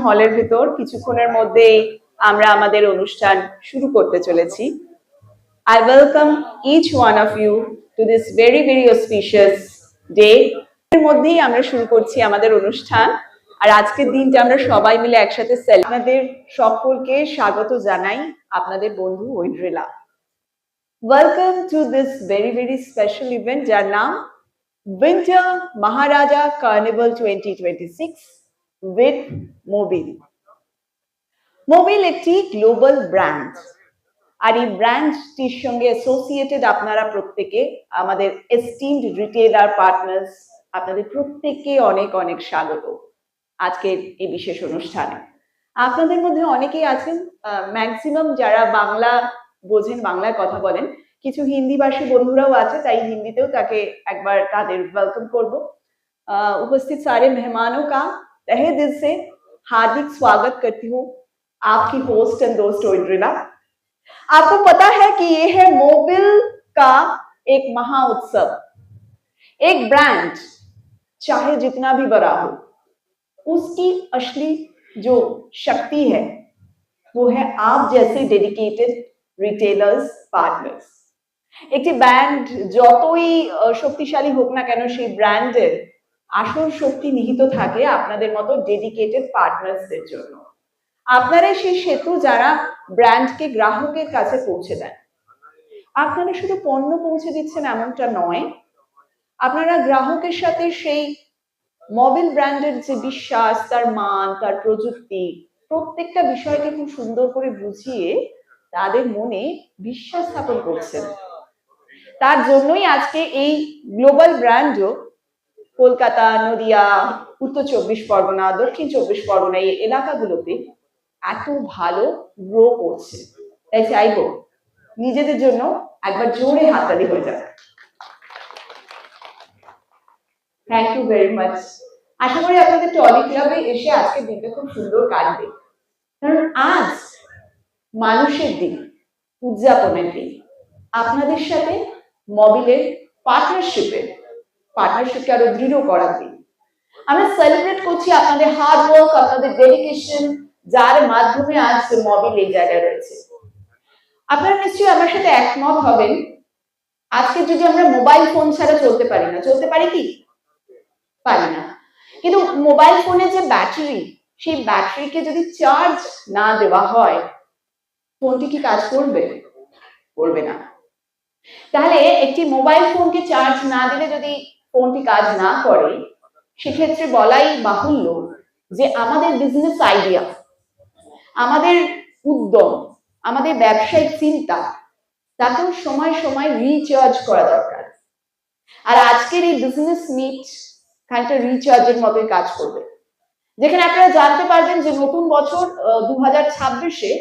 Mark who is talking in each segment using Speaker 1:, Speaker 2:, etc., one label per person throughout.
Speaker 1: হলের ভিতর কিছুক্ষণের মধ্যেই আমরা আমাদের অনুষ্ঠান শুরু করতে চলেছি। I welcome each one of you to this very very auspicious day. এর মধ্যেই আমরা শুরু করছি আমাদের অনুষ্ঠান, আর আজকের দিনটা আমরা সবাই মিলে একসাথে আপনাদের সকলকে স্বাগত জানাই, আপনাদের বন্ধু Aindrila. Welcome to this very very special event যার নাম Winter Maharaja Carnival 2026 with Mobil. Mobil একটি গ্লোবাল ব্র্যান্ড, আর এই ব্র্যান্ডটির সঙ্গে অ্যাসোসিয়েটেড আপনারা প্রত্যেকে আমাদের এস্টিমড রিটেলার পার্টনার্স, আপনাদের প্রত্যেককে অনেক অনেক স্বাগত আজকের এই বিশেষ অনুষ্ঠানে। আপনাদের মধ্যে অনেকেই আছেন, ম্যাক্সিমাম যারা বাংলা বোঝেন, বাংলায় কথা বলেন, কিছু হিন্দিভাষী বন্ধুরাও আছে, তাই হিন্দিতেও তাকে একবার তাদের ওয়েলকাম করব। उपस्थित सारे मेहमानों का तहे दिल से हार्दिक स्वागत करती हूँ, आपकी होस्ट एंड दोस्त ঐন্দ্রিলা। आपको पता है कि ये है मोबिल का एक महा उत्सव। एक ब्रांड चाहे जितना भी बड़ा हो, उसकी असली जो शक्ति है वो है आप जैसे डेडिकेटेड रिटेलर्स पार्टनर्स। একটি ব্র্যান্ড যতই শক্তিশালী হোক না কেন, সেই ব্র্যান্ডের আসল শক্তি নিহিত থাকে আপনাদের মতো ডেডিকেটেড পার্টনার্সদের জন্য। আপনারা সেই সেতু যারা ব্র্যান্ডকে গ্রাহকের কাছে পৌঁছে দেন। আপনারা শুধু পণ্য পৌঁছে দিচ্ছেন এমনটা নয়, আপনারা গ্রাহকের সাথে সেই মোবিল ব্র্যান্ডের যে বিশ্বাস, তার মান, তার প্রযুক্তি, প্রত্যেকটা বিষয়কে খুব সুন্দর করে বুঝিয়ে তাদের মনে বিশ্বাস স্থাপন করছেন। তার জন্যই আজকে এই গ্লোবাল ব্র্যান্ডও কলকাতা, নদিয়া, উত্তর 24 পরগনা, দক্ষিণ 24 পরগনা এই এলাকাগুলোতে এত ভালো গ্রো করছে। তাই চাইবো নিজেদের জন্য একবার জোরে হাততালি হয়ে যাবে। Thank you very much. আশা করি আপনাদের টলি ক্লাবে এসে আজকের দিনটা খুব সুন্দর কাটবে, কারণ আজ মানুষের দিন, উদযাপনের দিন। আপনাদের সাথে মোবিলের পার্টনারশিপকে আরো দৃঢ় করার দিন। আমরা সেলিব্রেট করছি আপনাদের হার্ড ওয়ার্ক, আপনাদের ডেডিকেশন, যার মাধ্যমে আজ মোবিল এই জায়গায় রয়েছে। আপনারা নিশ্চয়ই আমার সাথে একমত হবেন, আজকে যদি আমরা মোবাইল ফোন ছাড়া চলতে পারি না, চলতে পারি কি? পারি না। কিন্তু মোবাইল ফোনের যে ব্যাটারি, সেই ব্যাটারিকে যদি চার্জ না দেওয়া হয়, ফোনটি কি কাজ করবে? করবে না। তাহলে একটি মোবাইল ফোনকে চার্জ না দিলে যদি ফোনটি কাজ না করে, সেক্ষেত্রে বলাই বাহুল্য যে আমাদের বিজনেস আইডিয়া, আমাদের উদ্যম, আমাদের ব্যবসায়িক চিন্তা, তাকেও সময় সময় রিচার্জ করা দরকার। আর আজকের এই বিজনেস মিট খানিকটা রিচার্জের মতোই কাজ করবে, যেখানে আপনারা জানতে পারবেন যে নতুন বছর 2026-এ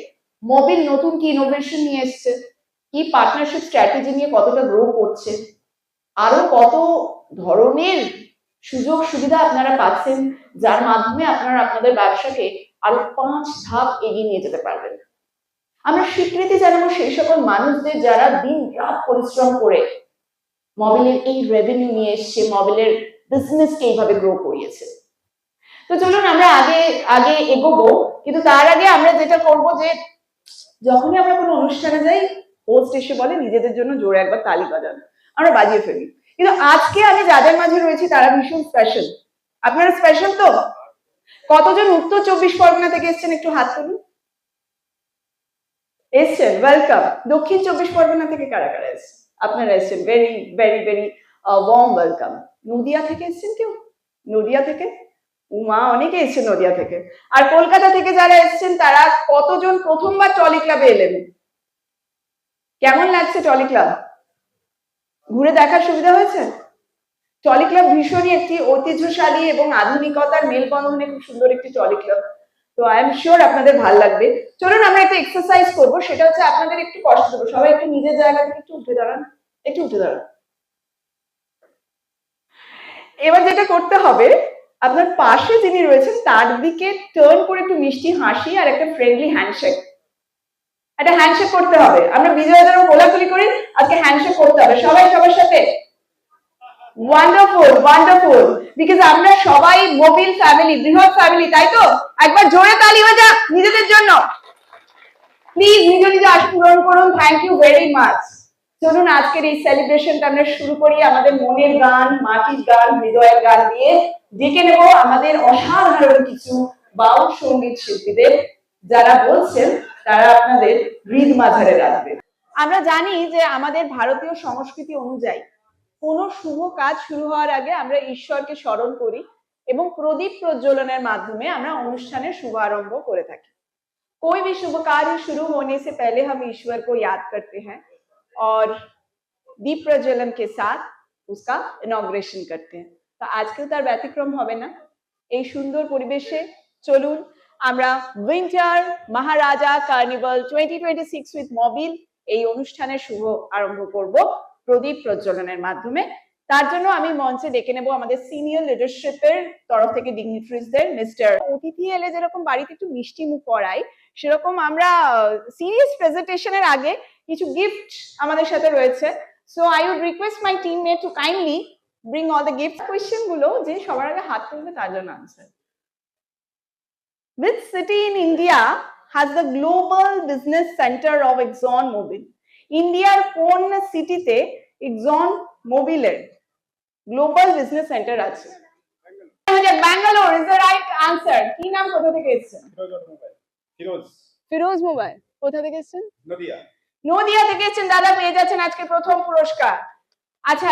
Speaker 1: মোবিল নতুন কি ইনোভেশন নিয়ে এসছে, কি পার্টনারশিপ স্ট্র্যাটেজি নিয়ে কতটা গ্রো করছে, আরো কত ধরনের সুযোগ সুবিধা আপনারা পাচ্ছেন, যার মাধ্যমে আপনারা আপনাদের ব্যবসাকে আরো 5 ধাপ এগিয়ে নিয়ে যেতে পারবেন। আমরা স্বীকৃতি জানাবো সেই সকল মানুষদের যারা দিন রাত পরিশ্রম করে মোবিলের এই রেভিনিউ নিয়ে এসছে, মোবিলের বিজনেসকে এইভাবে গ্রো করিয়েছে। তো চলুন আমরা আগে এগোবো, কিন্তু তার আগে আমরা যেটা করবো যে যখনই আমরা কোনো অনুষ্ঠানে যাই, হোস্ট এসে বলে নিজেদের জন্য জোরে একবার তালি বাজান, আমরা বাজিয়ে ফেলি। কিন্তু আজকে আমি যাদের মাঝে রয়েছি তারা ভীষণ স্পেশাল। আপনারা স্পেশাল তো? কতজন উত্তর 24 পরগনা থেকে এসছেন একটু হাত তুলুন। এসছেন, ওয়েলকাম। দক্ষিণ 24 পরগনা থেকে কারা কারা এসছেন? আপনারা এসছেন, very very very warm welcome. Nadia থেকে এসছেন কেউ? নদিয়া থেকে? উমা, অনেকে এসছেন নদিয়া থেকে। আর কলকাতা থেকে যারা এসছেন তারা কতজন প্রথমবার টলি ক্লাবে এলেন? কেমন লাগছে টলি ক্লাব? ঘুরে দেখার সুবিধা হয়েছে? টলি ক্লাব ভীষণই একটি ঐতিহ্যশালী এবং আধুনিকতার মেলবন্ধনে খুব সুন্দর একটি টলি ক্লাব। তো আই এম শিওর আপনাদের ভালো লাগবে। চলুন আমরা একটা এক্সারসাইজ করব, সেটা হচ্ছে আপনাদের একটু কষ্ট দেবো। সবাই একটু নিজের জায়গা থেকে একটু উঠে দাঁড়ান, একটু উঠে দাঁড়ান। এবার যেটা করতে হবে, আপনার পাশে যিনি রয়েছেন তার দিকে টার্ন করে একটু মিষ্টি হাসি আর একটা ফ্রেন্ডলি হ্যান্ডশেক, একটা হ্যান্ডশেক করতে হবে। আমরা বিজয়দেরও কোলাকুলি করি, আজকে হ্যান্ডশেক করতে হবে। সবাই সবার সাথে ওয়ান্ডারফুল ওয়ান্ডারফুল, বিকজ আমরা সবাই মোবিল ফ্যামিলি, বৃহৎ ফ্যামিলি, তাই তো? একবার জোরে তালি হয়ে যাক নিজেদের জন্য। প্লিজ নিজ নিজ আশা পূরণ করুন। Thank you very much. চলুন আজকের এই সেলিব্রেশনটা আমরা শুরু করি আমাদের মনের গান, মাটির গান, হৃদয়ের গান দিয়ে। ডেকে নেব আমাদের অসাধারণ কিছু বাউল সঙ্গীত শিল্পীদের, যারা বলছেন তারা আপনাদের হৃদ মাঝারে রাখবে। আমরা জানি যে আমাদের ভারতীয় সংস্কৃতি অনুযায়ী কোনো শুভ কাজ শুরু হওয়ার আগে আমরা ঈশ্বরকে স্মরণ করি এবং প্রদীপ প্রজ্বলনের মাধ্যমে আমরা অনুষ্ঠানের শুভারম্ভ করে থাকি। कोई भी शुभ कार्य शुरू होने से पहले हम ईश्वर को याद करते हैं और दीप प्रज्वलन के साथ उसका इनॉग्रेशन करते हैं। तो আজকেও তার ব্যতিক্রম হবে না। এই সুন্দর পরিবেশে চলুন আমরা winter Maharaja carnival 2026 with Mobil এই অনুষ্ঠানের শুভ আরম্ভ করব প্রদীপ প্রজ্বলনের মাধ্যমে। তার জন্য আমি মঞ্চে ডেকে নেব আমাদের সিনিয়র লিডারশিপের তরফ থেকে ডিগনিটারিজদের। মিস্টার অতিথি এলে যেরকম বাড়িতে একটু মিষ্টি মুখ করাই, সেরকম আমরা সিরিয়াস প্রেজেন্টেশনের আগে কিছু গিফট আমাদের সাথে রয়েছে। So I would request my teammate to kindly bring all the gift. Question গুলো যে সবার আগে হাত তুলবে তার জন্য answer. Which city in India has the global business center of Exxon Mobil? ইন্ডিয়ার কোন সিটিতে এক্সন মোবিলের গ্লোবাল বিজনেস সেন্টার আছে? Bangalore is the right answer. কি নাম, কোথা থেকে এসেছেন? ফিরোজ মোবাইল। কোথা থেকে এসেছেন? নদিয়া। নদিয়া থেকে এসেছেন দাদা, পেয়ে যাচ্ছেন আজকে প্রথম পুরস্কার। আচ্ছা,